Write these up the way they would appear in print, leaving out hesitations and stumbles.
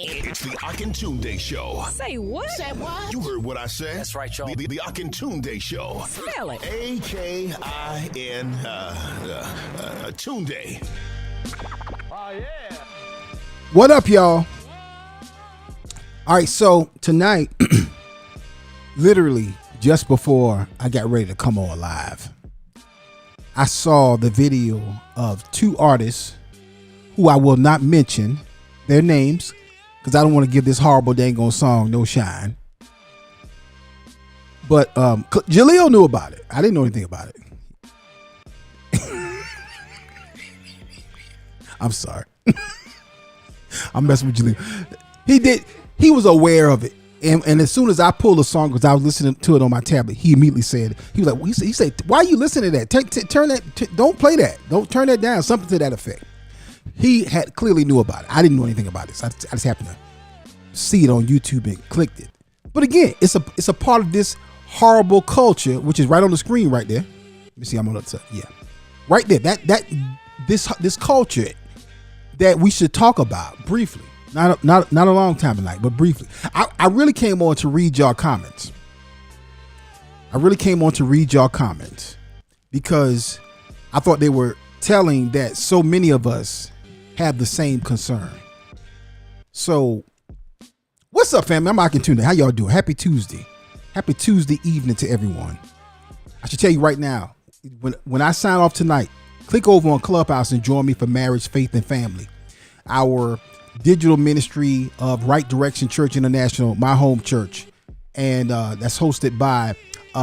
It's the Akintunde Show. Say what? Say what? You heard what I said. That's right, y'all. The Akintunde Show. Spell it. A-K-I-N Tunde. What up, y'all? All right, so tonight, literally just before I got ready to come on live, I saw the video of two artists who I will not mention their names because I don't want to give this horrible dang on song no shine. But Jaleel knew about it. I didn't know anything about it. I'm sorry. I'm messing with Jaleel. He was aware of it. And as soon as I pulled the song, because I was listening to it on my tablet, he immediately said, he was like, he said, why are you listening to that? Turn that, don't play that. Don't turn that down. Something to that effect. He had clearly knew about it. I didn't know anything about this. I just happened to see it on YouTube and clicked it. But again, it's a part of this horrible culture, which is right on the screen right there. Let me see. I'm on the yeah, right there. This culture that we should talk about briefly. Not a long time tonight, but briefly. I really came on to read y'all comments. Because I thought they were telling that so many of us have the same concern. So, what's up, family? I'm Akintunde. How y'all doing? Happy Tuesday. Happy Tuesday evening to everyone. I should tell you right now, when I sign off tonight, click over on Clubhouse and join me for Marriage, Faith, and Family. Our digital ministry of Right Direction Church International, my home church. And that's hosted by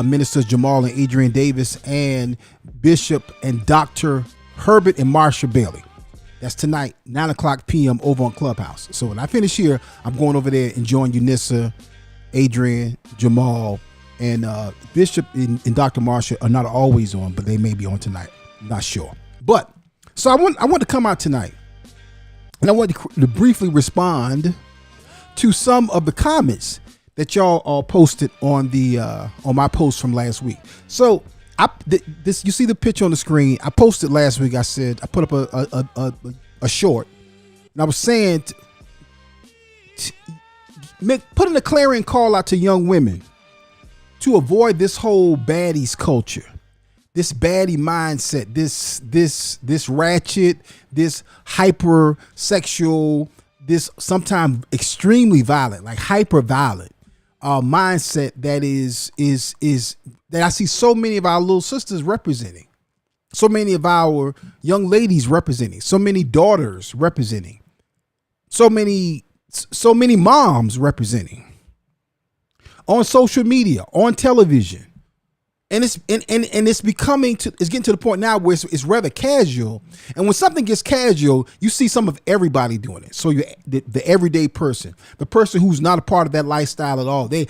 Ministers Jamal and Adrian Davis and Bishop and Dr. Herbert and Marsha Bailey. That's tonight, 9:00 p.m. over on Clubhouse. So when I finish here, I'm going over there and join Unissa, Adrian, Jamal, and Bishop and Dr. Marsha are not always on, but they may be on tonight. I'm not sure. But so I want to come out tonight. And I want to briefly respond to some of the comments that y'all all posted on the on my post from last week. So this you see the picture on the screen. I posted last week. I said I put up a short, and I was saying putting a clarion call out to young women to avoid this whole baddies culture. This baddie mindset, this ratchet, this hypersexual, this sometimes extremely violent, like hyper violent mindset that is that I see so many of our little sisters representing, so many of our young ladies representing, so many daughters representing, so many moms representing on social media, on television. And it's getting to the point now where it's rather casual. And when something gets casual, you see some of everybody doing it. So the everyday person, the person who's not a part of that lifestyle at all, they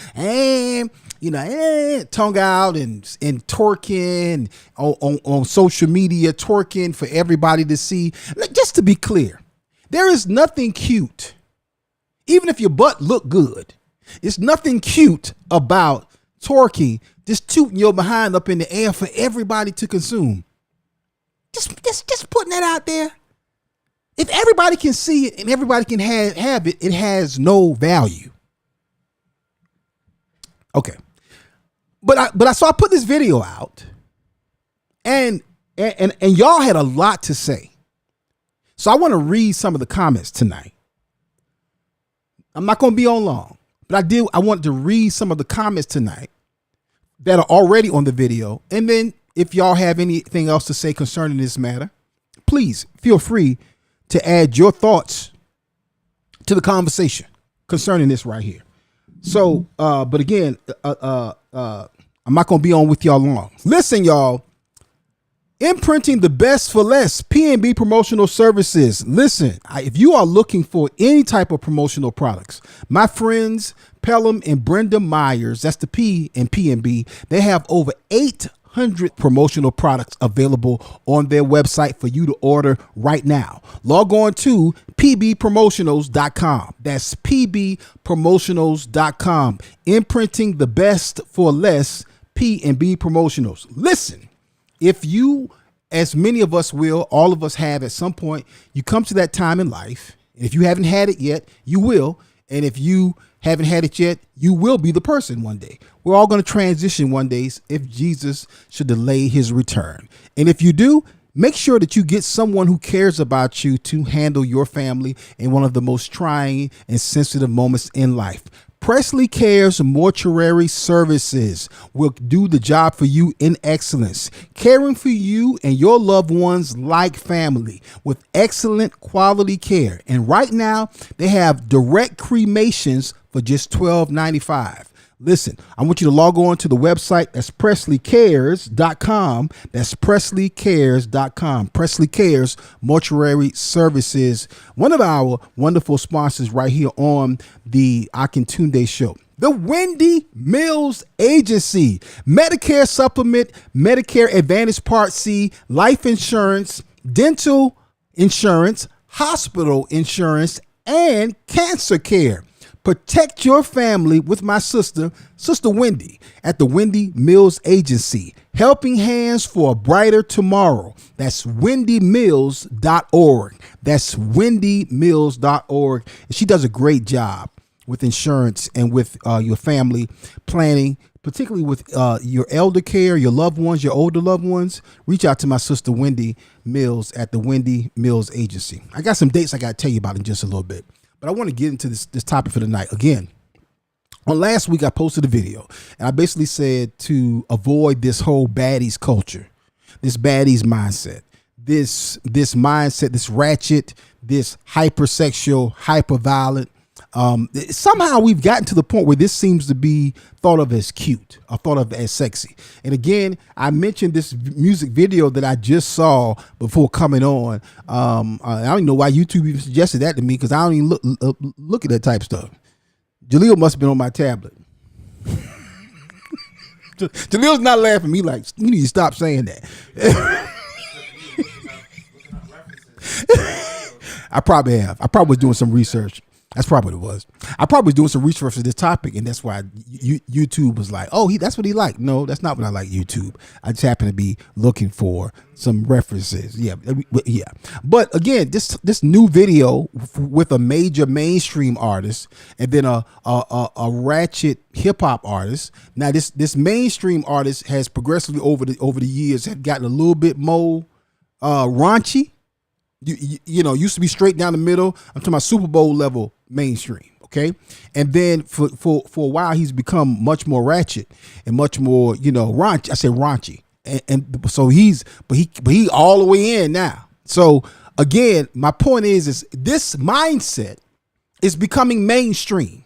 tongue out and twerking on social media, twerking for everybody to see. Just to be clear, there is nothing cute, even if your butt look good. It's nothing cute about twerking, just tooting your behind up in the air for everybody to consume. Just putting that out there. If everybody can see it and everybody can have it, it has no value. Okay. But I put this video out and y'all had a lot to say. So I want to read some of the comments tonight. I'm not going to be on long, but I want to read some of the comments tonight that are already on the video. And then if y'all have anything else to say concerning this matter, please feel free to add your thoughts to the conversation concerning this right here. So, but again, I'm not going to be on with y'all long. Listen, y'all, imprinting the best for less, P&B promotional services. Listen, if you are looking for any type of promotional products, my friends Pelham and Brenda Myers, that's the P in P&B, they have over 800 promotional products available on their website for you to order right now. Log on to pbpromotionals.com. That's pbpromotionals.com. Imprinting the best for less, P&B promotionals. Listen, if you, as many of us will, all of us have at some point, you come to that time in life If you haven't had it yet, you will. And if you haven't had it yet, you will be the person one day. We're all going to transition one day if Jesus should delay his return. And if you do, make sure that you get someone who cares about you to handle your family in one of the most trying and sensitive moments in life. Presley Cares Mortuary Services will do the job for you in excellence, caring for you and your loved ones like family with excellent quality care. And right now, they have direct cremations for just $12.95. Listen, I want you to log on to the website. That's PresleyCares.com. That's PresleyCares.com. Presley Cares Mortuary Services, one of our wonderful sponsors right here on the Akintunde Show. The Wendy Mills Agency, Medicare Supplement, Medicare Advantage Part C, life insurance, dental insurance, hospital insurance, and cancer care. Protect your family with my sister Wendy, at the Wendy Mills Agency. Helping hands for a brighter tomorrow. That's wendymills.org. That's wendymills.org. And she does a great job with insurance and with your family planning, particularly with your elder care, your loved ones, your older loved ones. Reach out to my sister Wendy Mills at the Wendy Mills Agency. I got some dates I got to tell you about in just a little bit. But I want to get into this topic for tonight. Again, on last week, I posted a video and I basically said to avoid this whole baddies culture, this baddies mindset, this mindset, this ratchet, this hypersexual, hyperviolent. Somehow we've gotten to the point where this seems to be thought of as cute or thought of as sexy. And again, I mentioned this music video that I just saw before coming on. I don't even know why YouTube even suggested that to me, because I don't even look at that type of stuff. Jaleel must have been on my tablet. Jaleel's not laughing at me like, you need to stop saying that. I probably have. I probably was doing some research. That's probably what it was. I probably was doing some research for this topic, and that's why YouTube was like, oh, that's what he liked. No, that's not what I like, YouTube. I just happen to be looking for some references. Yeah. But again, this new video with a major mainstream artist and then a ratchet hip hop artist. Now, this mainstream artist has progressively over the years have gotten a little bit more raunchy. You know, used to be straight down the middle. I'm talking about Super Bowl level mainstream. Okay. And then for a while, he's become much more ratchet and much more, raunchy. I say raunchy. And so he all the way in now. So again, my point is this mindset is becoming mainstream.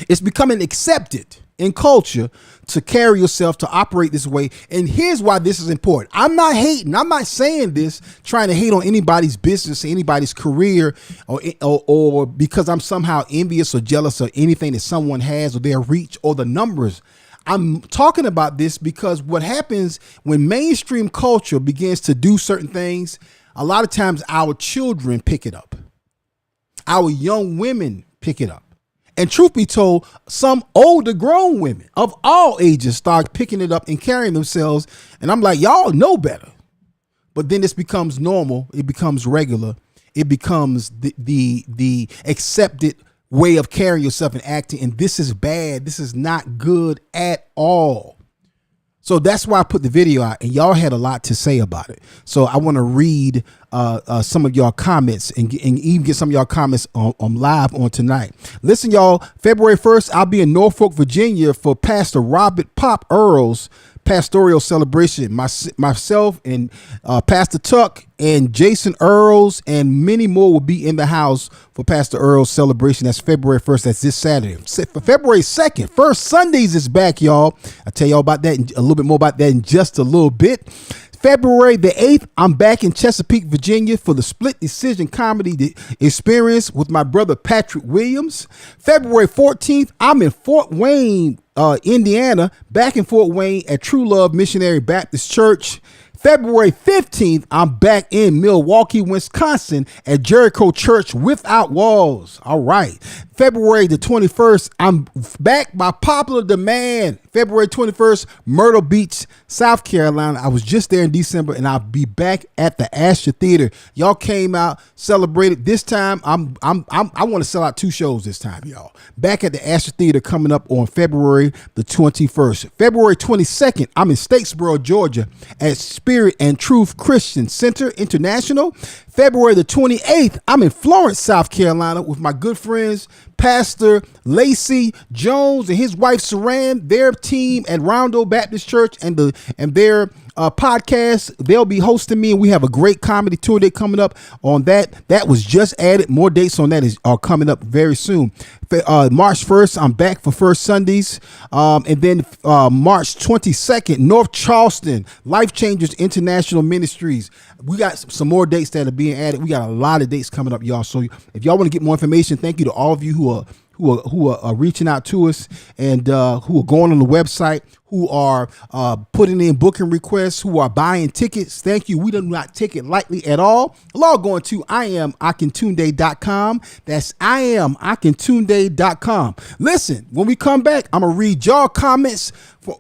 It's becoming accepted in culture to carry yourself, to operate this way. And here's why this is important. I'm not hating. I'm not saying this trying to hate on anybody's business, anybody's career, or because I'm somehow envious or jealous of anything that someone has or their reach or the numbers. I'm talking about this because what happens when mainstream culture begins to do certain things, a lot of times our children pick it up. Our young women pick it up. And truth be told, some older grown women of all ages start picking it up and carrying themselves. And I'm like, y'all know better. But then this becomes normal. It becomes regular. It becomes the accepted way of carrying yourself and acting. And this is bad. This is not good at all. So that's why I put the video out, and y'all had a lot to say about it. So I want to read some of y'all comments and even get some of y'all comments on live on tonight. Listen, y'all, February 1st, I'll be in Norfolk, Virginia for Pastor Robert Pop Earl's pastoral celebration. Myself and Pastor Tuck and Jason Earls and many more will be in the house for Pastor Earl's celebration. That's February 1st. That's this Saturday. For February 2nd, First Sundays is back, y'all. I'll tell y'all about that, a little bit more about that in just a little bit. February the 8th, I'm back in Chesapeake, Virginia for the Split Decision Comedy Experience with my brother Patrick Williams. February 14th, I'm in Fort Wayne, Indiana, back in Fort Wayne at True Love Missionary Baptist Church. February 15th, I'm back in Milwaukee, Wisconsin at Jericho Church Without Walls. All right. February the 21st, I'm back by popular demand February 21st, Myrtle Beach, South Carolina. I was just there in December, and I'll be back at the Astor Theater. Y'all came out, celebrated. This time, I want to sell out 2 shows this time, y'all. Back at the Astor Theater coming up on February the 21st. February 22nd, I'm in Statesboro, Georgia at Spirit and Truth Christian Center International. February the 28th, I'm in Florence, South Carolina with my good friends, Pastor Lacey Jones and his wife Saran, their team at Rondo Baptist Church and their podcast. They'll be hosting me, and we have a great comedy tour day coming up on that. That was just added. More dates on that are coming up very soon. March 1st, I'm back for First Sundays. And then March 22nd, North Charleston, Life Changers International Ministries. We got some more dates that are being added. We got a lot of dates coming up, y'all. So if y'all want to get more information, thank you to all of you who are reaching out to us and who are going on the website, who are putting in booking requests, who are buying tickets. Thank you. We do not take it lightly at all. Log on to IamAkintunde.com. That's IamAkintunde.com. Listen, when we come back, I'm going to read y'all comments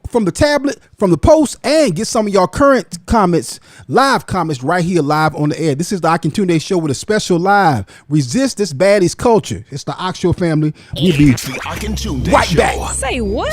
from the tablet, from the post, and get some of y'all current comments, live comments right here live on the air. This is the Akintunde Show with a special live. Resist this baddies culture. It's the Oxshow family. We'll be right back. Say what?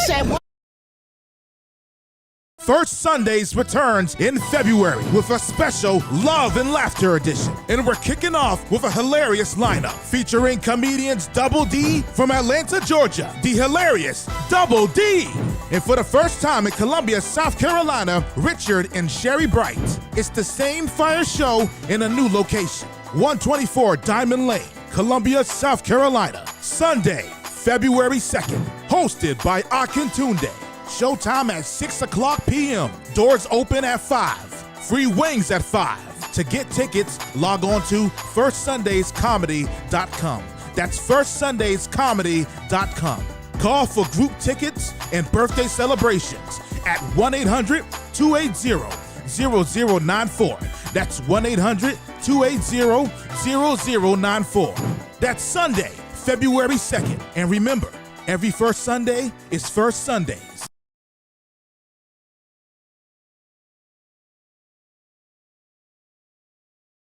First Sundays returns in February with a special Love and Laughter edition. And we're kicking off with a hilarious lineup featuring comedians Double D from Atlanta, Georgia, the hilarious Double D. And for the first time in Columbia, South Carolina, Richard and Sherry Bright. It's the same fire show in a new location. 124 Diamond Lane, Columbia, South Carolina. Sunday, February 2nd. Hosted by Akintunde. Showtime at 6 o'clock p.m. Doors open at 5. Free wings at 5. To get tickets, log on to firstsundayscomedy.com. That's firstsundayscomedy.com. Call for group tickets and birthday celebrations at 1-800-280-0094. That's 1-800-280-0094. That's Sunday, February 2nd. And remember, every first Sunday is First Sundays.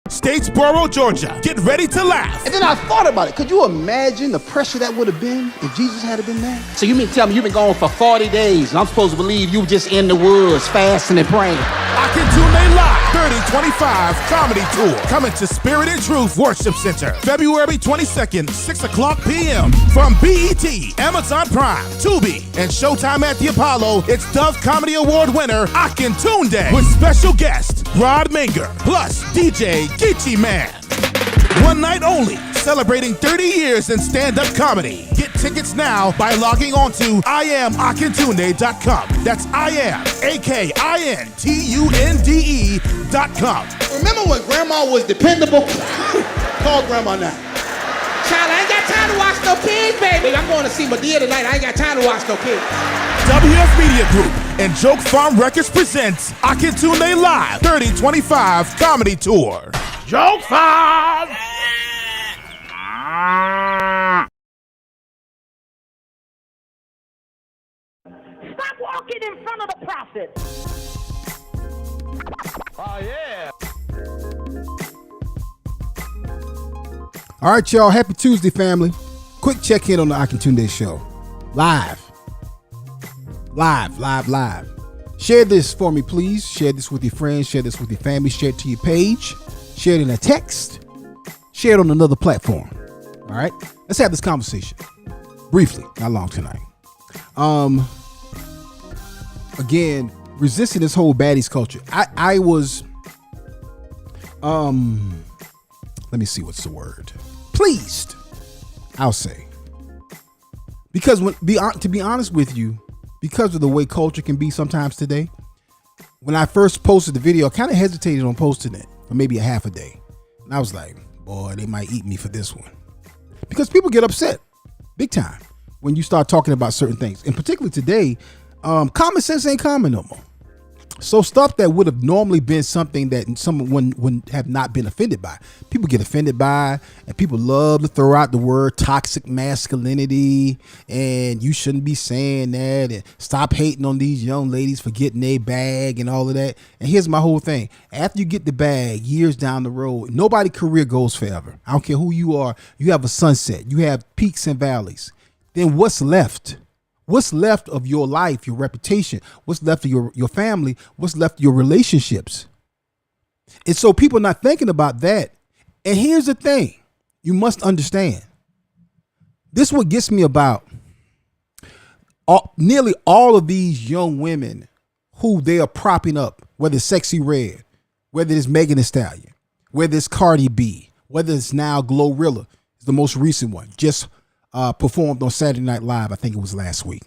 Statesboro, Georgia. Get ready to laugh. And then I thought about it. Could you imagine the pressure that would have been if Jesus had been there? So you mean tell me you've been gone for 40 days and I'm supposed to believe you were just in the woods fasting and praying? Akintunde Live 3025 Comedy Tour. Coming to Spirit and Truth Worship Center. February 22nd, 6 o'clock p.m. From BET, Amazon Prime, Tubi, and Showtime at the Apollo. It's Dove Comedy Award winner Akintunde with special guest Rod Minger plus DJ Geechee Man. One night only, celebrating 30 years in stand-up comedy. Get tickets now by logging on to IamAkintunde.com. That's IamAkintunde.com. Remember when Grandma was dependable? Call Grandma now. Child, I ain't got time to watch no kids, baby. I'm going to see Madea tonight. I ain't got time to watch no kids. WF Media Group and Joke Farm Records presents Akintunde Live 3025 Comedy Tour. Joke Farm! Stop walking in front of the prophet. Oh, yeah. All right, y'all. Happy Tuesday, family. Quick check-in on the Akintunde Show. Live. Share this for me, please. Share this with your friends. Share this with your family. Share it to your page. Share it in a text. Share it on another platform. All right? Let's have this conversation. Briefly. Not long tonight. Again, resisting this whole baddies culture. I was... let me see what's the word. Pleased, I'll say. Because to be honest with you, because of the way culture can be sometimes today, when I first posted the video, I kind of hesitated on posting it for maybe a half a day. And I was like, boy, they might eat me for this one. Because people get upset big time when you start talking about certain things. And particularly today, common sense ain't common no more. So stuff that would have normally been something that someone wouldn't have not been offended by. People get offended by, and people love to throw out the word toxic masculinity, and you shouldn't be saying that, and stop hating on these young ladies for getting a bag and all of that. And here's my whole thing. After you get the bag, years down the road, nobody's career goes forever. I don't care who you are. You have a sunset. You have peaks and valleys. Then what's left? What's left of your life, your reputation? What's left of your family? What's left of your relationships? And so people are not thinking about that. And here's the thing. You must understand. This is what gets me about nearly all of these young women who they are propping up, whether it's Sexy Red, whether it's Megan Thee Stallion, whether it's Cardi B, whether it's now Glorilla, is the most recent one, just performed on Saturday Night Live. I think it was last week.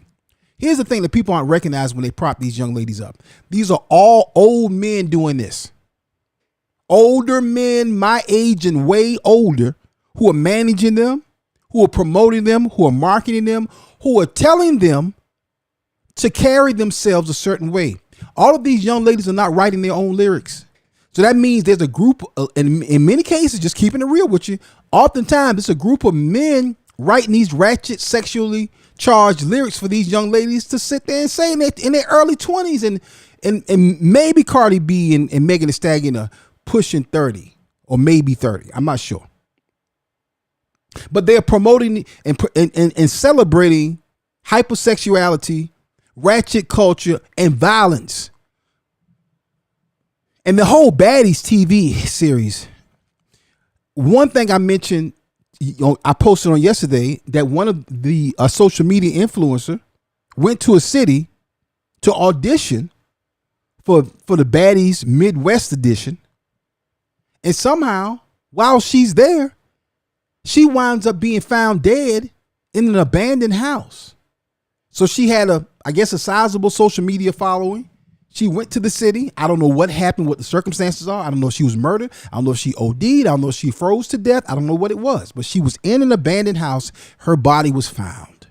Here's the thing that people aren't recognizing when they prop these young ladies up. These are all old men doing this. Older men, my age and way older, who are managing them, who are promoting them, who are marketing them, who are telling them to carry themselves a certain way. All of these young ladies are not writing their own lyrics. So that means there's a group, in many cases, just keeping it real with you, oftentimes it's a group of men writing these ratchet, sexually charged lyrics for these young ladies to sit there and say in their early 20s, and maybe Cardi B and Megan Thee Stallion are pushing 30 or maybe 30. I'm not sure. But they're promoting and celebrating hypersexuality, ratchet culture, and violence. And the whole Baddies TV series, one thing I mentioned, I posted on yesterday that one of the social media influencer went to a city to audition for the Baddies Midwest edition. And somehow, while she's there, she winds up being found dead in an abandoned house. So she had a sizable social media following. She went to the city. I don't know what happened, what the circumstances are. I don't know if she was murdered. I don't know if she OD'd. I don't know if she froze to death. I don't know what it was, but she was in an abandoned house. Her body was found.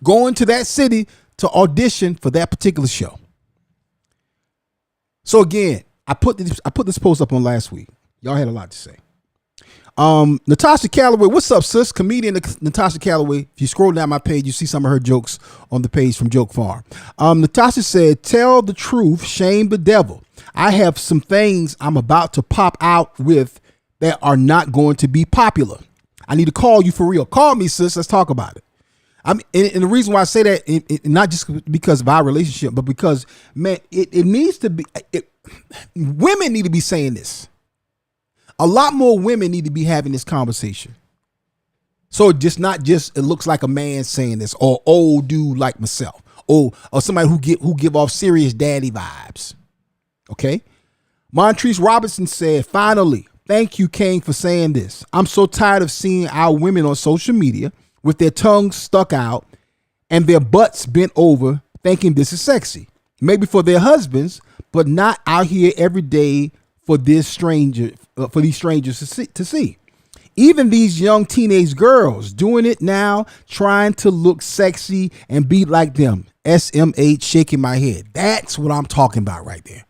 Going to that city to audition for that particular show. So again, I put this post up on last week. Y'all had a lot to say. Natasha Calloway, what's up, sis? Comedian Natasha Calloway. If you scroll down my page, you see some of her jokes on the page from Joke Farm. Natasha said, tell the truth, shame the devil. I have some things I'm about to pop out with that are not going to be popular. I need to call you for real. Call me, sis. Let's talk about it. And the reason why I say that, not just because of our relationship, but because, man, it needs to be, women need to be saying this. A lot more women need to be having this conversation. So it looks like a man saying this, or old dude like myself, or somebody who give off serious daddy vibes. Okay. Montrese Robinson said, finally, thank you, King, for saying this. I'm so tired of seeing our women on social media with their tongues stuck out and their butts bent over thinking this is sexy. Maybe for their husbands, but not out here every day for these strangers to see. Even these young teenage girls doing it now, trying to look sexy and be like them. SMH, shaking my head. That's what I'm talking about right there.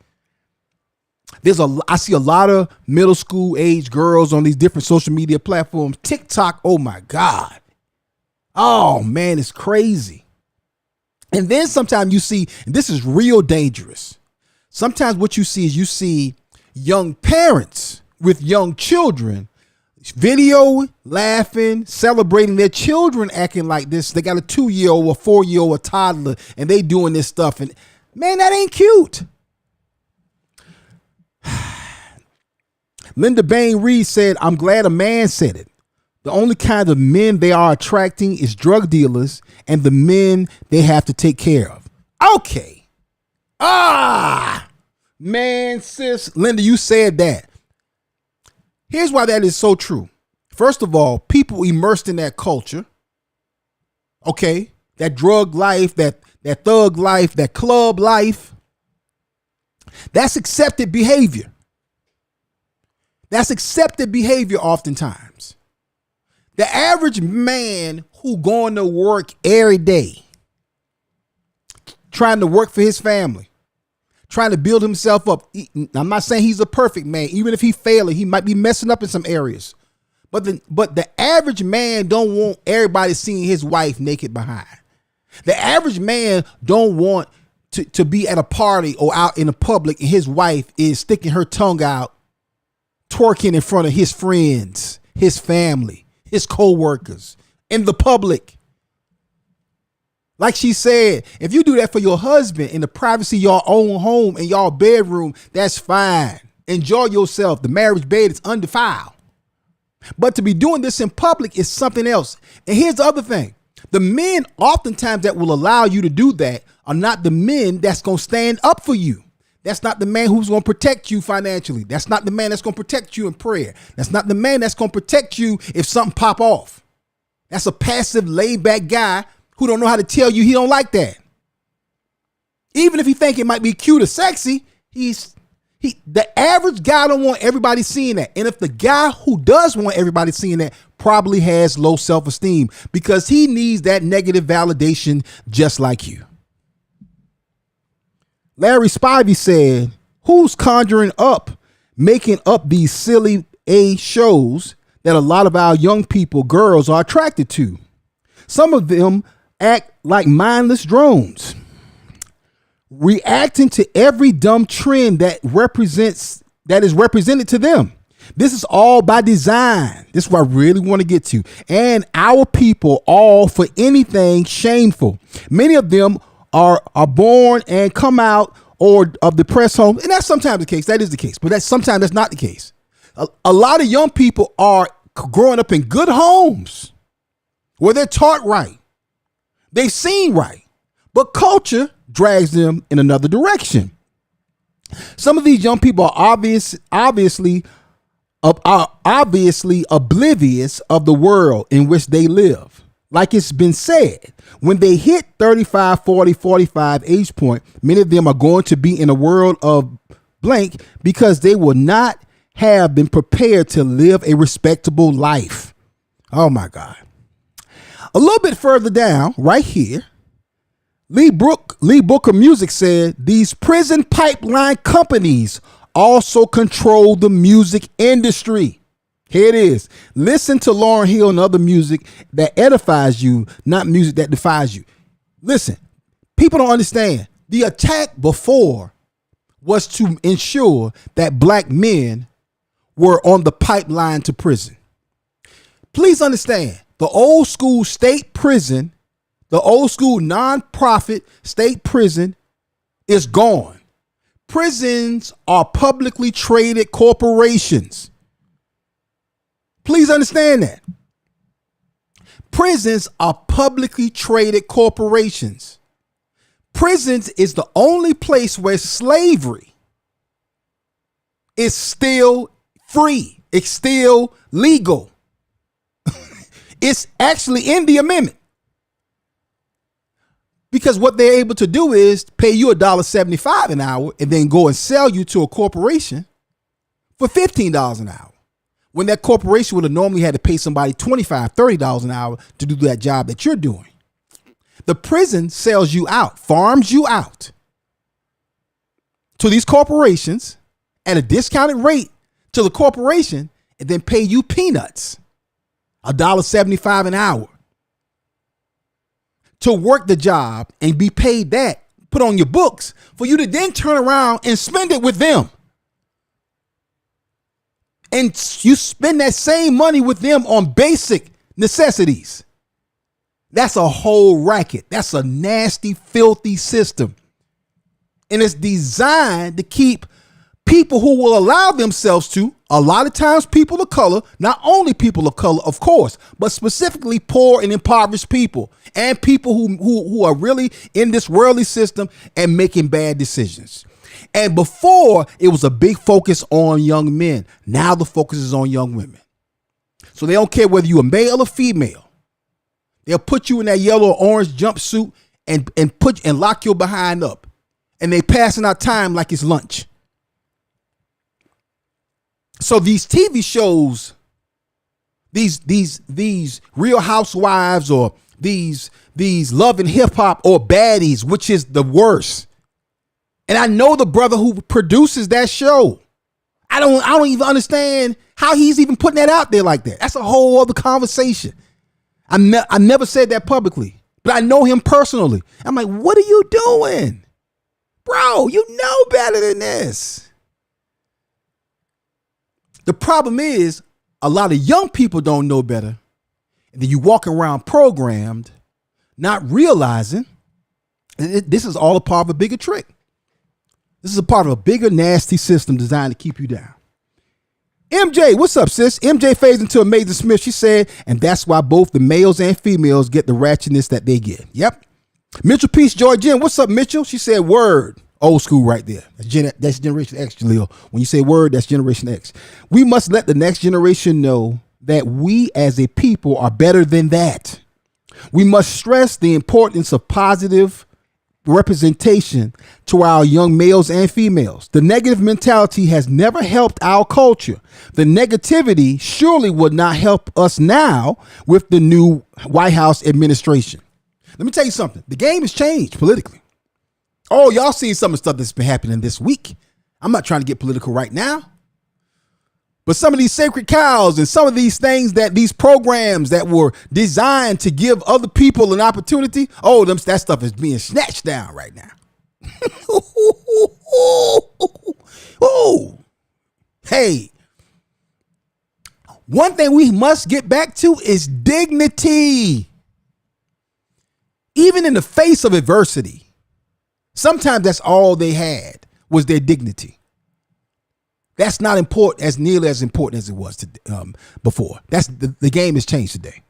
I see a lot of middle school age girls on these different social media platforms. TikTok, oh my God. Oh man, it's crazy. And then sometimes you see, and this is real dangerous. Sometimes what you see young parents with young children video laughing, celebrating their children acting like this. They got a 2-year-old, a 4-year-old, a toddler, and they doing this stuff. And man, that ain't cute. Linda Bain Reed said, I'm glad a man said it. The only kind of men they are attracting is drug dealers and the men they have to take care of. Okay. Man, sis, Linda, you said that. Here's why that is so true. First of all, people immersed in that culture, okay, that drug life, that thug life, that club life, that's accepted behavior. That's accepted behavior oftentimes. The average man who going to work every day, trying to work for his family, trying to build himself up. I'm not saying he's a perfect man. Even if he failing, he might be messing up in some areas. But the average man don't want everybody seeing his wife naked behind. The average man don't want to be at a party or out in the public and his wife is sticking her tongue out, twerking in front of his friends, his family, his co-workers, in the public. Like she said, if you do that for your husband in the privacy of your own home and your bedroom, that's fine. Enjoy yourself. The marriage bed is undefiled. But to be doing this in public is something else. And here's the other thing. The men oftentimes that will allow you to do that are not the men that's going to stand up for you. That's not the man who's going to protect you financially. That's not the man that's going to protect you in prayer. That's not the man that's going to protect you if something pop off. That's a passive, laid back guy who don't know how to tell you he don't like that. Even if he think it might be cute or sexy, the average guy don't want everybody seeing that. And if the guy who does want everybody seeing that probably has low self-esteem because he needs that negative validation just like you. Larry Spivey said, who's conjuring up, making up these silly shows that a lot of our young people, girls, are attracted to? Some of them act like mindless drones, reacting to every dumb trend that is represented to them. This is all by design. This is what I really want to get to. And our people all for anything shameful. Many of them are born and come out or of depressed homes. And that's sometimes the case. That is the case. But sometimes that's not the case. A lot of young people are growing up in good homes where they're taught right. They've seen right. But culture drags them in another direction. Some of these young people are obviously oblivious of the world in which they live. Like it's been said, when they hit 35, 40, 45 age point, many of them are going to be in a world of blank because they will not have been prepared to live a respectable life. Oh my God. A little bit further down, right here, Lee Booker Music said these prison pipeline companies also control the music industry. Here it is. Listen to Lauryn Hill and other music that edifies you, not music that defies you. Listen, people don't understand. The attack before was to ensure that black men were on the pipeline to prison. Please understand, the old school state prison, the old school nonprofit state prison is gone. Prisons are publicly traded corporations. Please understand that. Prisons are publicly traded corporations. Prisons is the only place where slavery is still free. It's still legal. It's actually in the amendment. Because what they're able to do is pay you $1.75 an hour and then go and sell you to a corporation for $15 an hour. When that corporation would have normally had to pay somebody $25, $30 an hour to do that job that you're doing. The prison sells you out, farms you out to these corporations at a discounted rate to the corporation and then pay you peanuts, $1.75 an hour to work the job and be paid that, put on your books for you to then turn around and spend it with them. And you spend that same money with them on basic necessities. That's a whole racket. That's a nasty, filthy system. And it's designed to keep people who will allow themselves to, a lot of times people of color, not only people of color, of course, but specifically poor and impoverished people and people who are really in this worldly system and making bad decisions. And before, it was a big focus on young men. Now the focus is on young women. So they don't care whether you're a male or female. They'll put you in that yellow or orange jumpsuit and lock your behind up. And they passing out time like it's lunch. So these TV shows, these Real Housewives or these Love and Hip Hop or Baddies, which is the worst. And I know the brother who produces that show. I don't even understand how he's even putting that out there like that. That's a whole other conversation. I never said that publicly, but I know him personally. I'm like, what are you doing? Bro, you know better than this. The problem is a lot of young people don't know better. And then you walk around programmed, not realizing this is all a part of a bigger trick. This is a part of a bigger, nasty system designed to keep you down. MJ, what's up, sis? MJ fades into Amazing Smith. She said, and that's why both the males and females get the ratchetness that they get. Yep. Mitchell Peace Joy Jen, what's up, Mitchell? She said, word. Old school right there. That's Generation X, Jaleel. When you say word, that's Generation X. We must let the next generation know that we as a people are better than that. We must stress the importance of positive representation to our young males and females. The negative mentality has never helped our culture. The negativity surely would not help us now with the new White House administration. Let me tell you something. The game has changed politically. Oh, y'all seen some of the stuff that's been happening this week. I'm not trying to get political right now. But some of these sacred cows and some of these things that these programs that were designed to give other people an opportunity, that stuff is being snatched down right now. Hey, one thing we must get back to is dignity. Even in the face of adversity, sometimes that's all they had was their dignity. That's not important, as nearly as important as it was before. That's the game has changed today.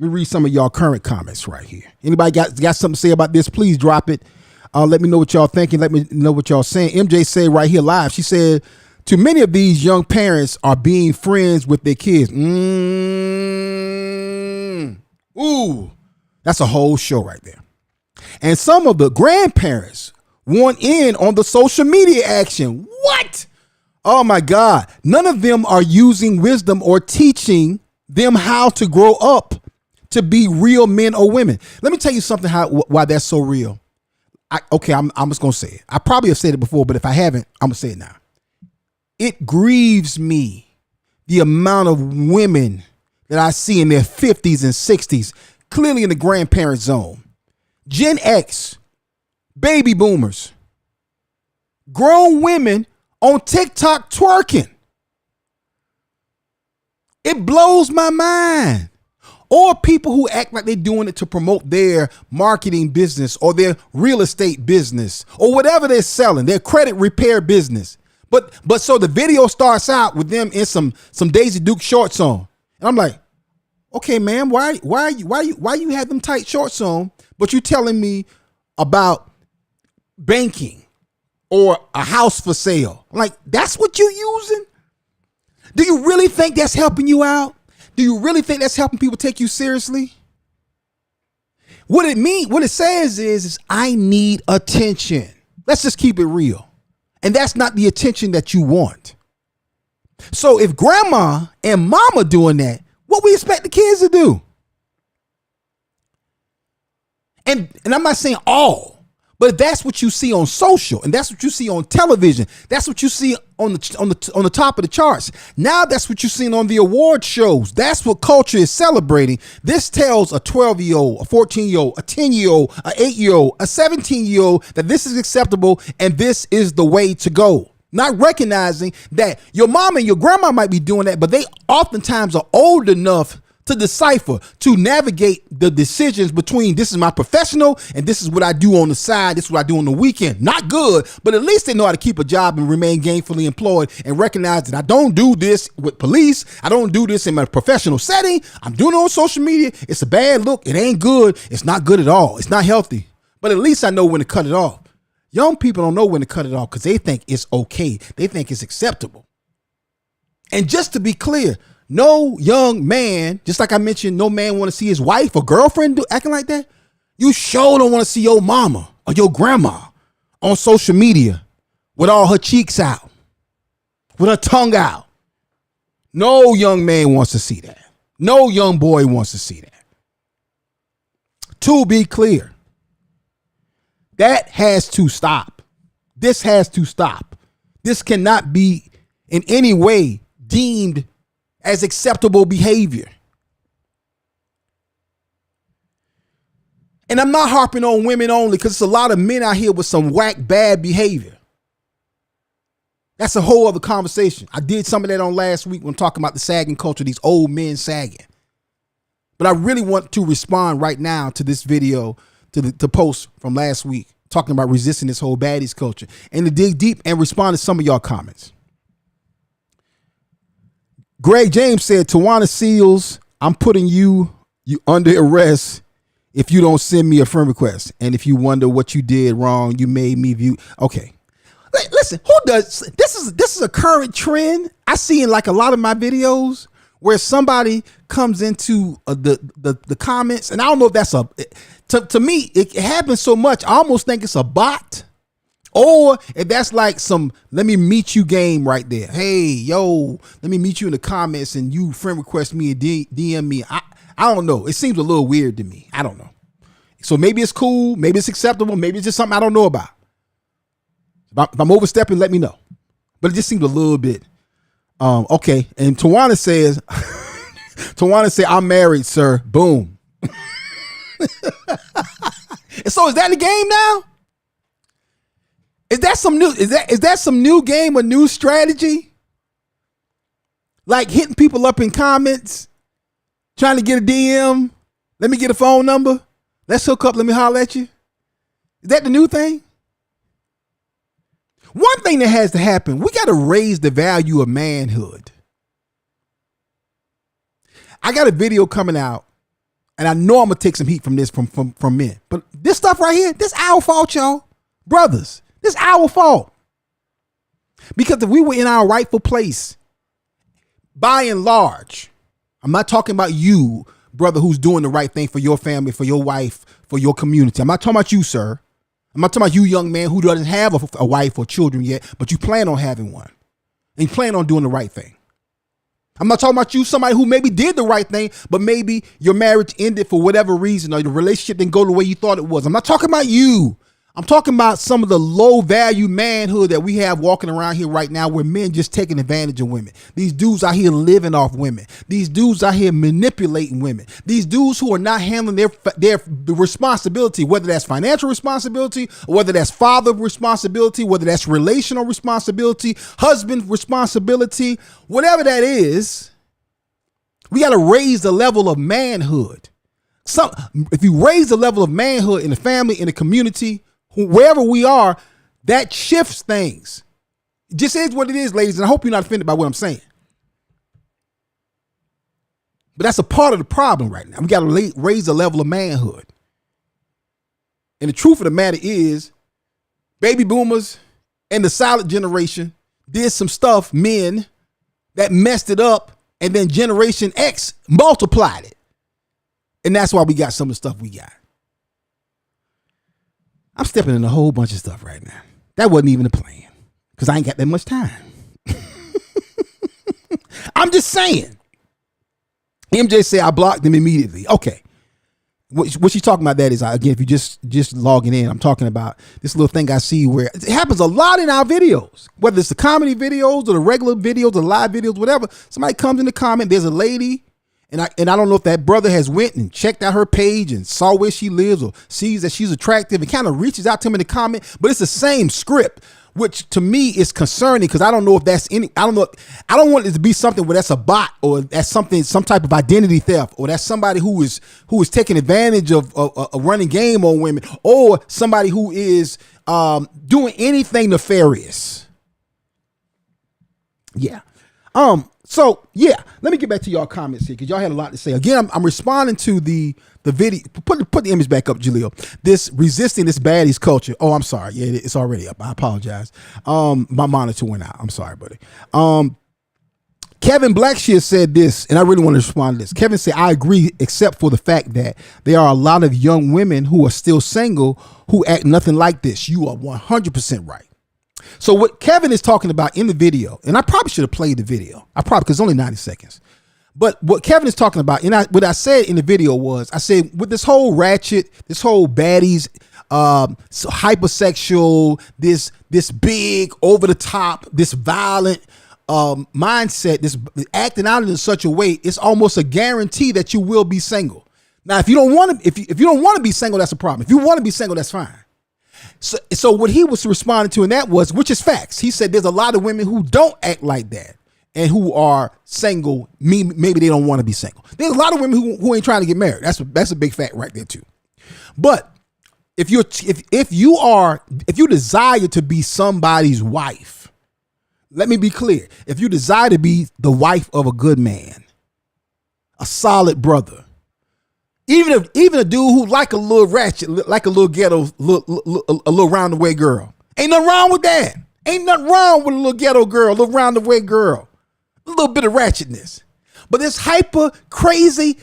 Let me read some of y'all current comments right here. Anybody got something to say about this? Please drop it. Let me know what y'all thinking. Let me know what y'all saying. MJ said right here live. She said, too many of these young parents are being friends with their kids. Ooh, that's a whole show right there. And some of the grandparents want in on the social media action. What? Oh my God. None of them are using wisdom or teaching them how to grow up to be real men or women. Let me tell you something why that's so real. I'm just going to say it. I probably have said it before, but if I haven't, I'm going to say it now. It grieves me the amount of women that I see in their 50s and 60s, clearly in the grandparent zone. Gen X, baby boomers, grown women on TikTok twerking. It blows my mind. Or people who act like they're doing it to promote their marketing business or their real estate business or whatever they're selling, their credit repair business. But so the video starts out with them in some Daisy Duke shorts on. And I'm like, okay, man, why you have them tight shorts on, but you telling me about banking or a house for sale? I'm like, that's what you're using? Do you really think that's helping you out? Do you really think that's helping people take you seriously? What it says is I need attention. Let's just keep it real. And that's not the attention that you want. So if grandma and mama doing that, what we expect the kids to do? And I'm not saying all, but that's what you see on social, and that's what you see on television. That's what you see on the top of the charts. Now that's what you're seeing on the award shows. That's what culture is celebrating. This tells a 12-year-old, a 14-year-old, a 10-year-old, a 8-year-old, a 17-year-old that this is acceptable and this is the way to go. Not recognizing that your mom and your grandma might be doing that, but they oftentimes are old enough to decipher, to navigate the decisions between this is my professional and this is what I do on the side, this is what I do on the weekend. Not good, but at least they know how to keep a job and remain gainfully employed and recognize that I don't do this with police. I don't do this in my professional setting. I'm doing it on social media. It's a bad look. It ain't good. It's not good at all. It's not healthy. But at least I know when to cut it off. Young people don't know when to cut it off because they think it's okay. They think it's acceptable. And just to be clear, no young man, just like I mentioned, no man want to see his wife or girlfriend acting like that. You sure don't want to see your mama or your grandma on social media with all her cheeks out, with her tongue out. No young man wants to see that. No young boy wants to see that. To be clear, that has to stop. This has to stop. This cannot be in any way deemed as acceptable behavior. And I'm not harping on women only because there's a lot of men out here with some whack, bad behavior. That's a whole other conversation. I did some of that on last week when talking about the sagging culture, these old men sagging. But I really want to respond right now to this video, to the post from last week, talking about resisting this whole baddies culture, and to dig deep and respond to some of y'all comments. Greg James said, Tawana Seals, I'm putting you under arrest if you don't send me a friend request. And if you wonder what you did wrong, you made me view. Okay. Listen, who does this is a current trend I see in like a lot of my videos where somebody comes into the comments, and I don't know if that's to me it happens so much I almost think it's a bot, or if that's like some let me meet you game right there. Hey, yo, let me meet you in the comments and you friend request me and DM me. I don't know. It seems a little weird to me. I don't know. So maybe it's cool, maybe it's acceptable, maybe it's just something I don't know about. If I'm overstepping, let me know. But it just seems a little bit. Okay. And Tawana says, I'm married, sir. Boom. And so is that the game now? Is that some new game, a new strategy? Like hitting people up in comments, trying to get a DM. Let me get a phone number. Let's hook up. Let me holler at you. Is that the new thing? One thing that has to happen, we got to raise the value of manhood. I got a video coming out, and I know I'm going to take some heat from this from men. But this stuff right here, this our fault, y'all. Brothers, this our fault. Because if we were in our rightful place, by and large, I'm not talking about you, brother, who's doing the right thing for your family, for your wife, for your community. I'm not talking about you, sir. I'm not talking about you, young man, who doesn't have a wife or children yet, but you plan on having one. And you plan on doing the right thing. I'm not talking about you, somebody who maybe did the right thing, but maybe your marriage ended for whatever reason, or the relationship didn't go the way you thought it was. I'm not talking about you. I'm talking about some of the low value manhood that we have walking around here right now, where men just taking advantage of women. These dudes out here living off women. These dudes out here manipulating women. These dudes who are not handling their responsibility, whether that's financial responsibility, or whether that's father responsibility, whether that's relational responsibility, husband responsibility, whatever that is. We got to raise the level of manhood. If you raise the level of manhood in the family, in the community, wherever we are, that shifts things. It just is what it is, ladies, and I hope you're not offended by what I'm saying. But that's a part of the problem right now. We got to raise the level of manhood. And the truth of the matter is, baby boomers and the silent generation did some stuff, men, that messed it up, and then Generation X multiplied it. And that's why we got some of the stuff we got. I'm stepping in a whole bunch of stuff right now. That wasn't even a plan because I ain't got that much time. I'm just saying. MJ said I blocked them immediately. Okay. What she's talking about that is, again, if you just logging in, I'm talking about this little thing I see where it happens a lot in our videos, whether it's the comedy videos or the regular videos or the live videos, whatever. Somebody comes in the comment, there's a lady, and I don't know if that brother has went and checked out her page and saw where she lives or sees that she's attractive and kind of reaches out to him in the comment, but it's the same script, which to me is concerning because I don't know if that's I don't want it to be something where that's a bot or that's something, some type of identity theft, or that's somebody who is taking advantage of running game on women, or somebody who is doing anything nefarious. Yeah. So yeah, let me get back to y'all comments here because y'all had a lot to say. Again, I'm responding to the video. Put the image back up, Jaleel. This resisting this baddies culture. Oh, I'm sorry. Yeah, it's already up. I apologize. My monitor went out. I'm sorry, buddy. Kevin Blackshear said this, and I really want to respond to this. Kevin said, I agree, except for the fact that there are a lot of young women who are still single who act nothing like this. You are 100% right. So what Kevin is talking about in the video, and I probably should have played the video. Because it's only 90 seconds. But what Kevin is talking about, and what I said in the video was, I said with this whole ratchet, this whole baddies, so hypersexual, this big over the top, this violent mindset, this acting out in such a way, it's almost a guarantee that you will be single. Now, if you don't want to, if you don't want to be single, that's a problem. If you want to be single, that's fine. So what he was responding to in that was, which is facts. He said there's a lot of women who don't act like that and who are single. Maybe they don't want to be single. There's a lot of women who ain't trying to get married. That's a big fact right there too. But if you desire to be somebody's wife, let me be clear. If you desire to be the wife of a good man, a solid brother, even a dude who like a little ratchet, like a little ghetto, a little round-the-way girl. Ain't nothing wrong with that. Ain't nothing wrong with a little ghetto girl, a little round-the-way girl. A little bit of ratchetness. But this hyper crazy,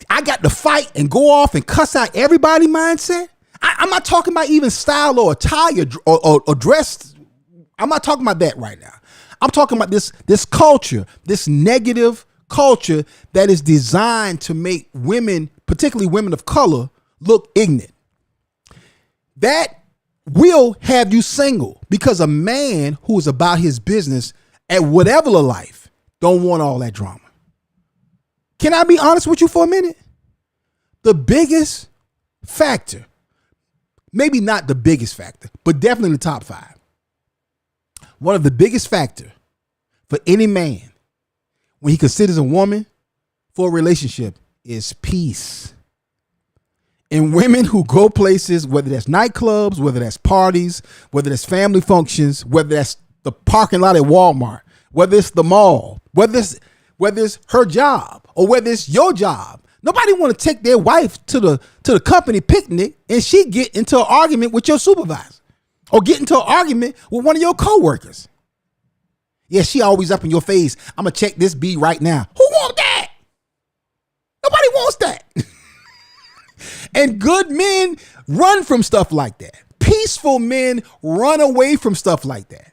I got to fight and go off and cuss out everybody mindset. I'm not talking about even style or attire or dress. I'm not talking about that right now. I'm talking about this culture, this negative culture that is designed to make women, particularly women of color, look ignorant. That will have you single because a man who is about his business at whatever life don't want all that drama. Can I be honest with you for a minute? The biggest factor, maybe not the biggest factor, but definitely in the top 5. One of the biggest factor for any man when he considers a woman for a relationship is peace. And women who go places, whether that's nightclubs, whether that's parties, whether that's family functions, whether that's the parking lot at Walmart, whether it's the mall, whether it's her job or whether it's your job. Nobody want to take their wife to the company picnic and she get into an argument with your supervisor or get into an argument with one of your coworkers. Yeah, she always up in your face. I'm going to check this B right now. Who wants that? Nobody wants that. And good men run from stuff like that. Peaceful men run away from stuff like that.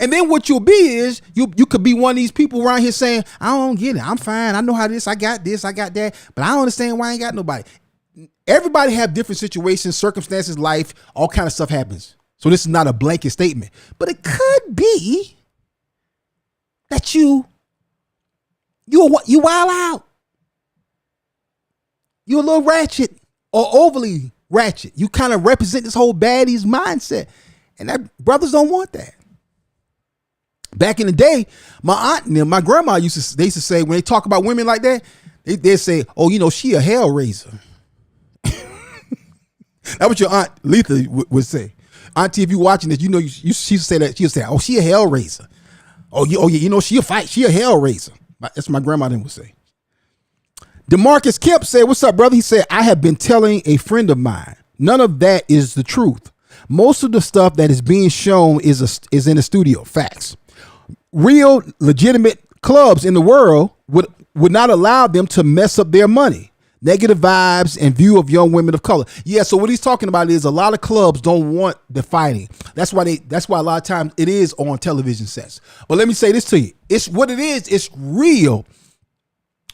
And then what you'll be is you could be one of these people around here saying, I don't get it. I'm fine. I know how this, I got that, but I don't understand why I ain't got nobody. Everybody have different situations, circumstances, life, all kind of stuff happens. So this is not a blanket statement, but it could be that you wild out. You a little ratchet or overly ratchet. You kind of represent this whole baddies mindset. And that brothers don't want that. Back in the day, my aunt and them, my grandma used to say, when they talk about women like that, they'd say, oh, she a hell raiser. That's what your aunt Letha would say. Auntie, if you watching this, she say that. She'll say, oh, she a hell raiser. Oh yeah, she'll fight. She a hell raiser. That's what my grandma then would say. DeMarcus Kemp said, what's up, brother? He said, I have been telling a friend of mine, none of that is the truth. Most of the stuff that is being shown is in the studio. Facts. Real legitimate clubs in the world would not allow them to mess up their money. Negative vibes and view of young women of color. Yeah, so what he's talking about is a lot of clubs don't want the fighting. That's why a lot of times it is on television sets. But let me say this to you. It's what it is, it's real.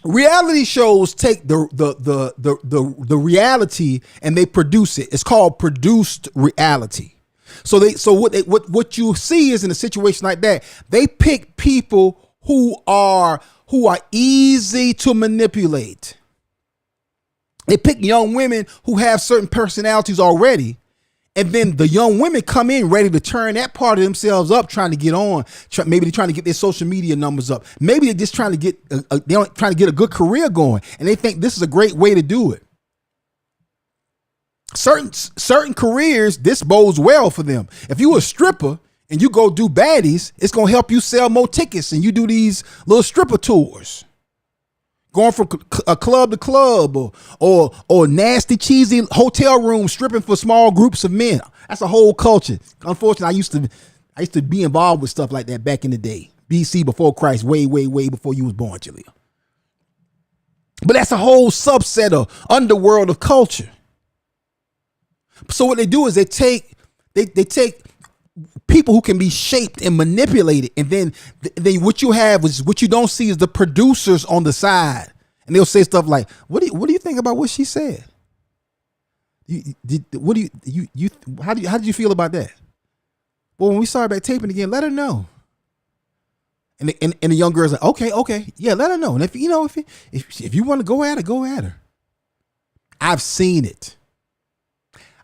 Reality shows take the reality and they produce it. It's called produced reality. So what you see is in a situation like that, they pick people who are easy to manipulate. They pick young women who have certain personalities already. And then the young women come in ready to turn that part of themselves up, trying to get on. Maybe they're trying to get their social media numbers up. Maybe they're just trying to get a good career going. And they think this is a great way to do it. Certain careers, this bodes well for them. If you're a stripper and you go do baddies, it's going to help you sell more tickets and you do these little stripper tours. Going from a club to club or nasty, cheesy hotel room stripping for small groups of men. That's a whole culture. Unfortunately, I used to be involved with stuff like that back in the day. BC, before Christ, way, way, way before you was born, Jaleel. But that's a whole subset of underworld of culture. So what they do is they take people who can be shaped and manipulated. And then what you have is what you don't see is the producers on the side. And they'll say stuff like, what do you think about what she said? How did you feel about that? Well, when we started back taping again, let her know. And the young girl's like, okay, yeah, let her know. And if you want to go at her, go at her. I've seen it.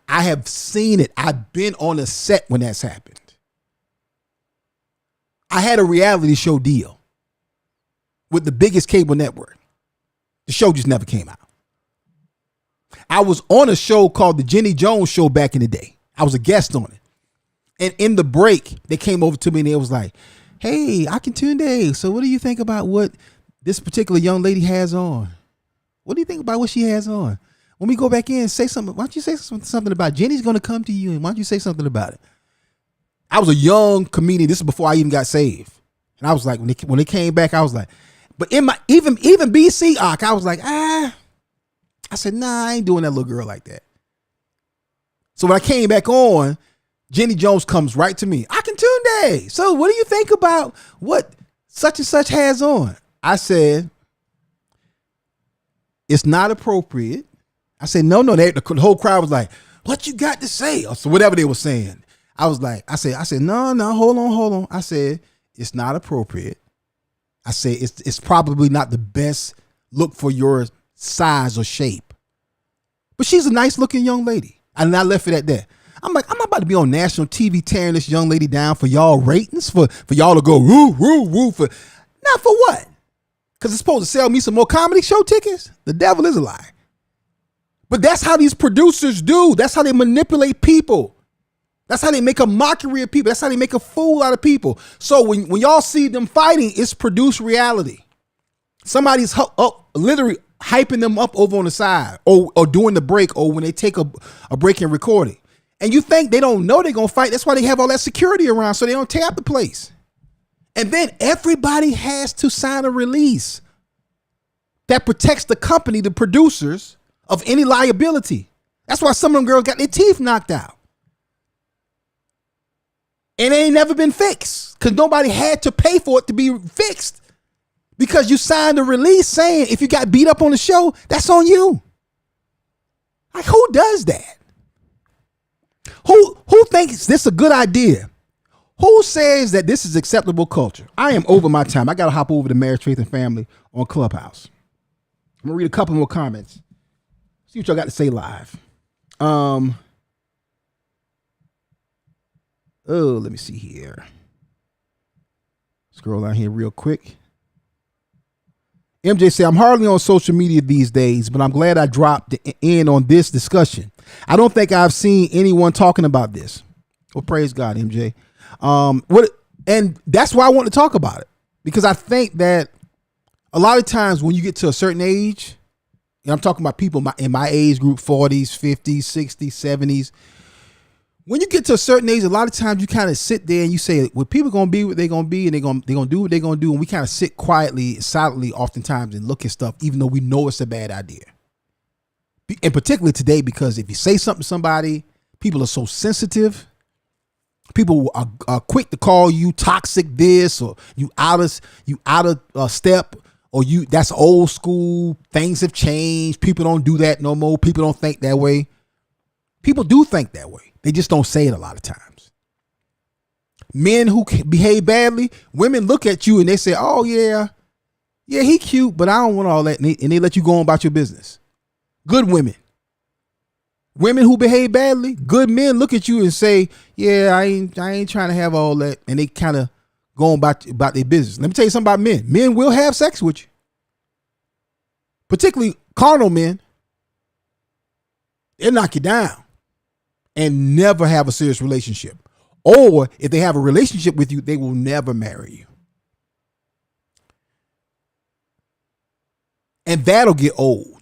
I have seen it. I've been on a set when that's happened. I had a reality show deal with the biggest cable network. The show just never came out. I was on a show called the Jenny Jones Show back in the day. I was a guest on it. And in the break, they came over to me and they was like, hey, Akintunde, so what do you think about what this particular young lady has on? What do you think about what she has on? When we go back in, say something. Why don't you say something about Jenny's going to come to you, and why don't you say something about it? I was a young comedian. This is before I even got saved. And I was like, when they came back, I was like, but in my, even BC arc, I was like, I said, nah, I ain't doing that little girl like that. So when I came back on, Jenny Jones comes right to me. Akintunde, so what do you think about what such and such has on? I said, it's not appropriate. I said, no, the whole crowd was like, what you got to say? Or so whatever they were saying. I said, no, hold on. I said, it's not appropriate. I said, it's probably not the best look for your size or shape. But she's a nice looking young lady. And I left it at that. I'm like, I'm about to be on national TV tearing this young lady down for y'all ratings, for y'all to go woo, woo, woo. Not for what? Because it's supposed to sell me some more comedy show tickets? The devil is a lie. But that's how these producers do. That's how they manipulate people. That's how they make a mockery of people. That's how they make a fool out of people. So when y'all see them fighting, it's produced reality. Somebody's literally hyping them up over on the side or doing the break or when they take a break and record it. And you think they don't know they're going to fight. That's why they have all that security around so they don't tear up the place. And then everybody has to sign a release that protects the company, the producers, of any liability. That's why some of them girls got their teeth knocked out. And it ain't never been fixed because nobody had to pay for it to be fixed because you signed a release saying if you got beat up on the show, that's on you. Like, who does that? Who thinks this is a good idea? Who says that this is acceptable culture? I am over my time. I got to hop over to Marriage, Faith, and Family on Clubhouse. I'm going to read a couple more comments. See what y'all got to say live. Let me see here. Scroll down here real quick. MJ said, I'm hardly on social media these days, but I'm glad I dropped in on this discussion. I don't think I've seen anyone talking about this. Well, praise God, MJ. And that's why I want to talk about it, because I think that a lot of times when you get to a certain age, and I'm talking about people in my age group, 40s, 50s, 60s, 70s. When you get to a certain age, a lot of times you kind of sit there and you say, well, people going to be what they're going to be and they're going to do what they're going to do. And we kind of sit quietly, silently oftentimes and look at stuff, even though we know it's a bad idea. And particularly today, because if you say something to somebody, people are so sensitive. People are quick to call you toxic this or you out of step. Or that's old school. Things have changed. People don't do that no more. People don't think that way. People do think that way. They just don't say it a lot of times. Men who behave badly, women look at you and they say, oh yeah, he cute, but I don't want all that. And they let you go on about your business. Good women. Women who behave badly, good men look at you and say, yeah, I ain't trying to have all that. And they kind of go on about their business. Let me tell you something about men. Men will have sex with you. Particularly carnal men. They'll knock you down and never have a serious relationship. Or if they have a relationship with you, they will never marry you. And that'll get old.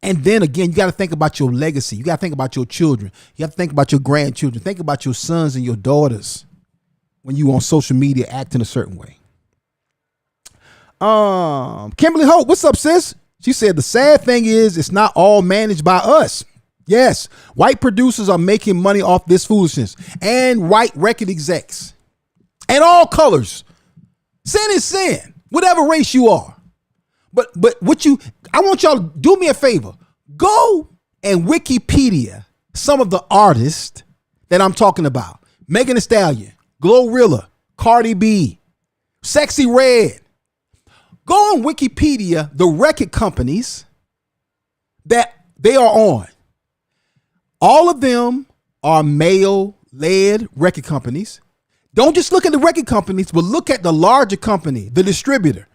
And then again, you got to think about your legacy. You got to think about your children. You have to think about your grandchildren. Think about your sons and your daughters when you on social media acting a certain way. Kimberly Hope, what's up, sis? She said the sad thing is it's not all managed by us. Yes, white producers are making money off this foolishness, and white record execs, and all colors. Sin is sin, whatever race you are. But I want y'all to do me a favor. Go and Wikipedia some of the artists that I'm talking about. Megan Thee Stallion, Glorilla, Cardi B, Sexy Red. Go on Wikipedia the record companies that they are on. All of them are male-led record companies. Don't just look at the record companies, but look at the larger company, the distributor.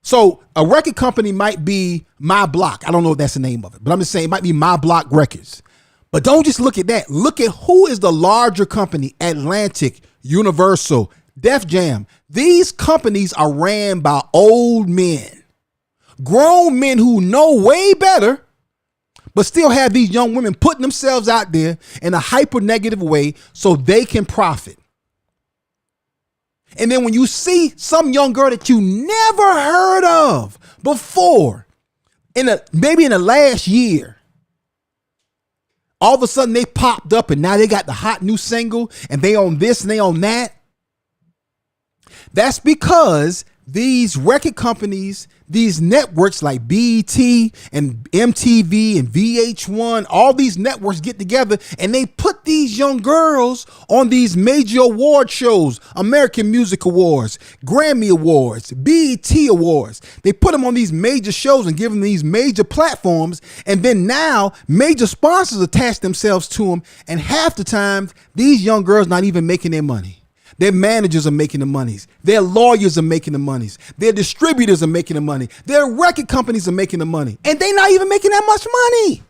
So a record company might be My Block. I don't know if that's the name of it, but I'm just saying it might be My Block Records. But don't just look at that. Look at who is the larger company: Atlantic, Universal, Def Jam. These companies are ran by old men, grown men who know way better, but still have these young women putting themselves out there in a hyper negative way so they can profit. And then when you see some young girl that you never heard of before, maybe in the last year, all of a sudden they popped up and now they got the hot new single and they on this and they on that. That's because these record companies, these networks like BET and MTV and VH1, all these networks get together and they put these young girls on these major award shows: American Music Awards, Grammy Awards, BET Awards. They put them on these major shows and give them these major platforms. And then now major sponsors attach themselves to them. And half the time, these young girls not even making their money. Their managers are making the monies. Their lawyers are making the monies. Their distributors are making the money. Their record companies are making the money. And they're not even making that much money.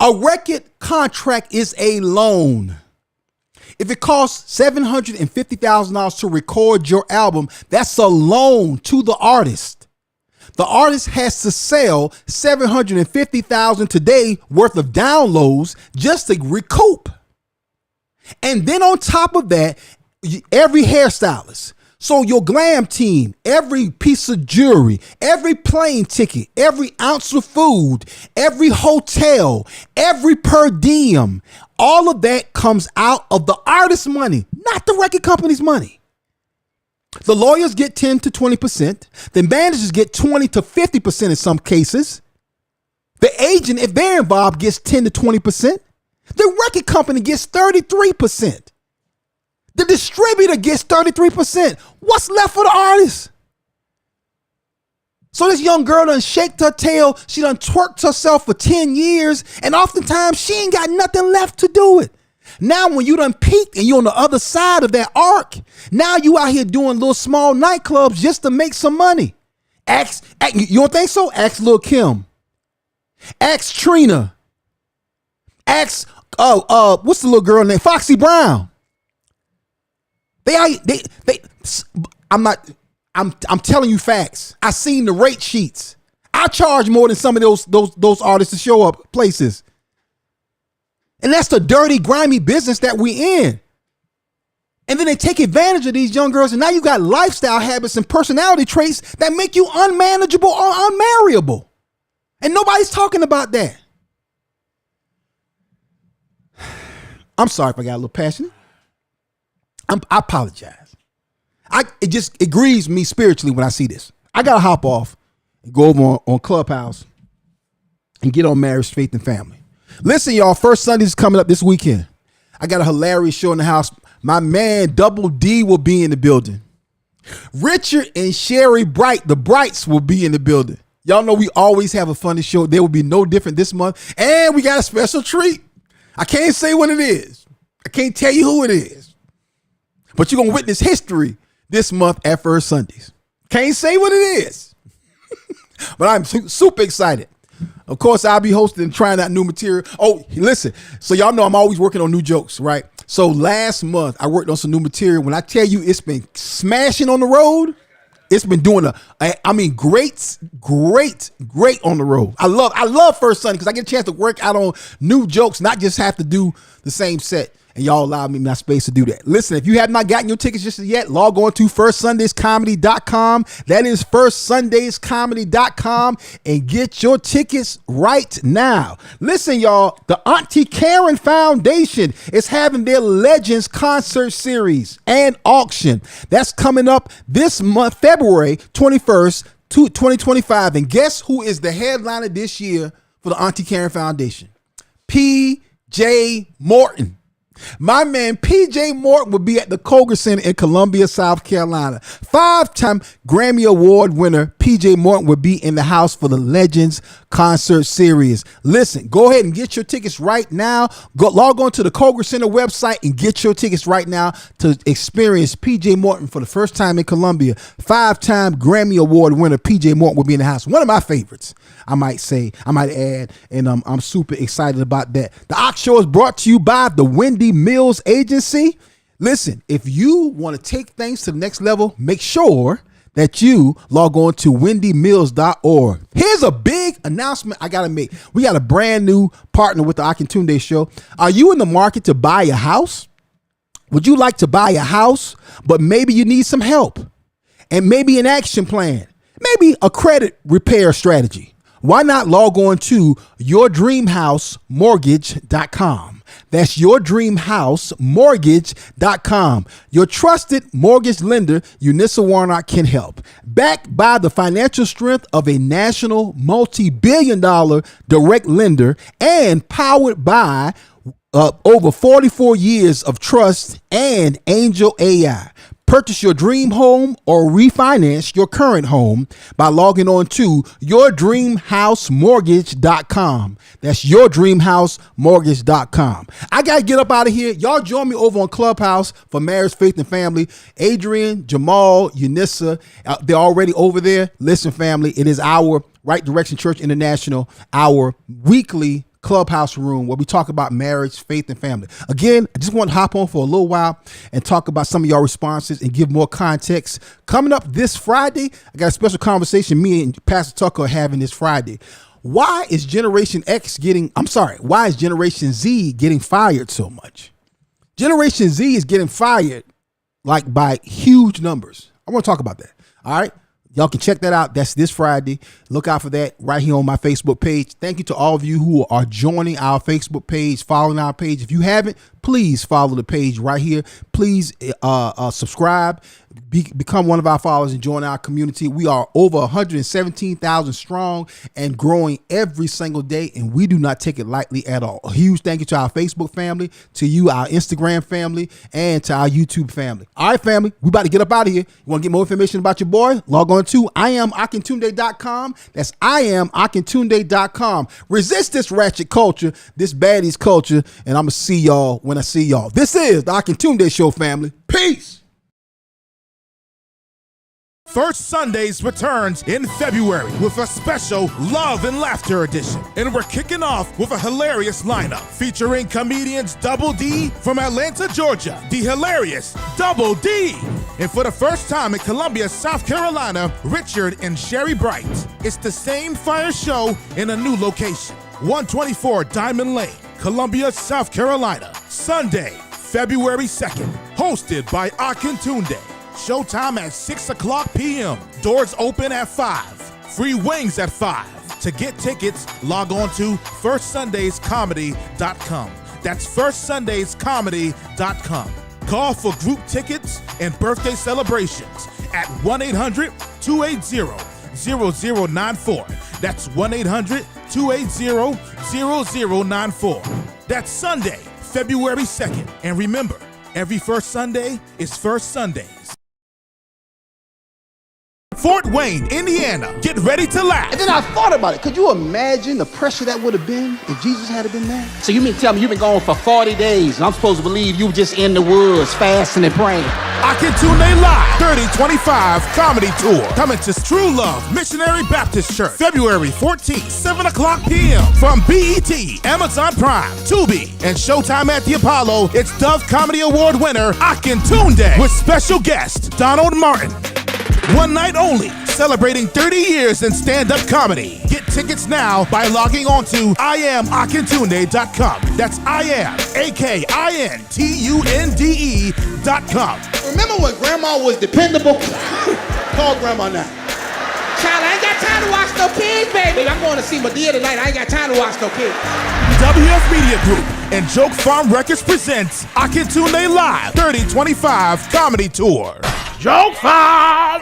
A record contract is a loan. If it costs $750,000 to record your album, that's a loan to the artist. The artist has to sell $750,000 today worth of downloads just to recoup. And then on top of that, every hairstylist, so your glam team, every piece of jewelry, every plane ticket, every ounce of food, every hotel, every per diem, all of that comes out of the artist's money, not the record company's money. The lawyers get 10 to 20%. The managers get 20 to 50% in some cases. The agent, if they're involved, gets 10 to 20%. The record company gets 33%. The distributor gets 33%. What's left for the artist? So this young girl done shaked her tail. She done twerked herself for 10 years. And oftentimes she ain't got nothing left to do it. Now when you done peaked and you on the other side of that arc, now you out here doing little small nightclubs just to make some money. You don't think so? Ask Lil' Kim. Ask Trina. Ask, what's the little girl named? Foxy Brown. I'm telling you facts. I seen the rate sheets. I charge more than some of those artists to show up places. And that's the dirty, grimy business that we in. And then they take advantage of these young girls, and now you got lifestyle habits and personality traits that make you unmanageable or unmarriable. And nobody's talking about that. I'm sorry if I got a little passionate. I apologize. It grieves me spiritually when I see this. I gotta hop off and go over on Clubhouse and get on Marriage, Faith, and Family. Listen, y'all, First Sunday is coming up this weekend. I got a hilarious show in the house. My man Double D will be in the building. Richard and Sherry Bright, the Brights, will be in the building. Y'all know we always have a funny show. There will be no different this month. And we got a special treat. I can't say what it is. I can't tell you who it is. But you're going to witness history this month at First Sundays. Can't say what it is. But I'm super excited. Of course, I'll be hosting and trying out new material. Oh, listen. So y'all know I'm always working on new jokes, right? So last month, I worked on some new material. When I tell you it's been smashing on the road, it's been doing great on the road. I love First Sunday because I get a chance to work out on new jokes, not just have to do the same set. And y'all allow me my space to do that. Listen, if you have not gotten your tickets just yet, log on to firstsundayscomedy.com. That is firstsundayscomedy.com and get your tickets right now. Listen, y'all, the Auntie Karen Foundation is having their Legends concert series and auction. That's coming up this month, February 21st, 2025. And guess who is the headliner this year for the Auntie Karen Foundation? P.J. Morton. My man P.J. Morton will be at the Koger Center in Columbia, South Carolina. 5-time Grammy Award winner P.J. Morton will be in the house for the Legends concert series. Listen, go ahead and get your tickets right now. Log on to the Koger Center website and get your tickets right now to experience P.J. Morton for the first time in Columbia. 5-time Grammy Award winner P.J. Morton will be in the house. One of my favorites, I might add, and I'm super excited about that. The Ox Show is brought to you by the Wendy Mills Agency. Listen, if you want to take things to the next level, make sure that you log on to wendymills.org. Here's a big announcement I got to make. We got a brand new partner with the Akintunde Show. Are you in the market to buy a house? Would you like to buy a house, but maybe you need some help and maybe an action plan, maybe a credit repair strategy? Why not log on to yourdreamhousemortgage.com? That's yourdreamhousemortgage.com. Your trusted mortgage lender, Eunice Warnock, can help. Backed by the financial strength of a national multi-billion-dollar direct lender and powered by over 44 years of trust and Angel AI. Purchase your dream home or refinance your current home by logging on to yourdreamhousemortgage.com. That's yourdreamhousemortgage.com. I got to get up out of here. Y'all join me over on Clubhouse for Marriage, Faith, and Family. Adrian, Jamal, Eunice, they're already over there. Listen, family, it is our Right Direction Church International, our weekly Clubhouse room where we talk about marriage, faith, and family. Again, I just want to hop on for a little while and talk about some of y'all responses and give more context. Coming up this Friday, I got a special conversation me and Pastor Tucker are having this Friday. Why is Generation Z getting fired so much? Generation Z is getting fired like by huge numbers. I want to talk about that. All right. Y'all can check that out. That's this Friday. Look out for that right here on my Facebook page. Thank you to all of you who are joining our Facebook page, following our page. If you haven't, please follow the page right here. Please subscribe, become one of our followers and join our community. We are over 117,000 strong and growing every single day, and we do not take it lightly at all. A huge thank you to our Facebook family, to you, our Instagram family, and to our YouTube family. All right, family, we about to get up out of here. You want to get more information about your boy? Log on to IamAkintunde.com. That's IamAkintunde.com. Resist this ratchet culture, this baddies culture, and I'm going to see y'all when I see y'all. This is the Akintunde Show, family. Peace. First Sundays returns in February with a special Love and Laughter edition. And we're kicking off with a hilarious lineup featuring comedians Double D from Atlanta, Georgia, the hilarious Double D. And for the first time in Columbia, South Carolina, Richard and Sherry Bright. It's the same fire show in a new location, 124 Diamond Lane, Columbia, South Carolina. Sunday, February 2nd, hosted by Akintunde. Showtime at 6:00 p.m. Doors open at 5. Free wings at 5. To get tickets, log on to firstsundayscomedy.com. That's firstsundayscomedy.com. Call for group tickets and birthday celebrations at 1-800-280-0094. That's 1-800-280-0094. That's Sunday, February 2nd. And remember, every first Sunday is First Sundays. Fort Wayne, Indiana. Get ready to laugh. And then I thought about it. Could you imagine the pressure that would have been if Jesus had been there? So you mean tell me you've been gone for 40 days and I'm supposed to believe you were just in the woods fasting and praying? Akintunde Live 3025 Comedy Tour. Coming to True Love Missionary Baptist Church, February 14th, 7:00 p.m. From BET, Amazon Prime, Tubi, and Showtime at the Apollo. It's Dove Comedy Award winner Akintunde with special guest Donald Martin. One night only, celebrating 30 years in stand-up comedy. Get tickets now by logging on to IamAkintunde.com. That's IamAkintunde.com. Remember when grandma was dependable? Call grandma now. Child, I ain't got time to watch no kids, baby. I'm going to see Madea tonight. I ain't got time to watch no kids. WF Media Group and Joke Farm Records presents Akintunde Live 3025 Comedy Tour. Joke Farm!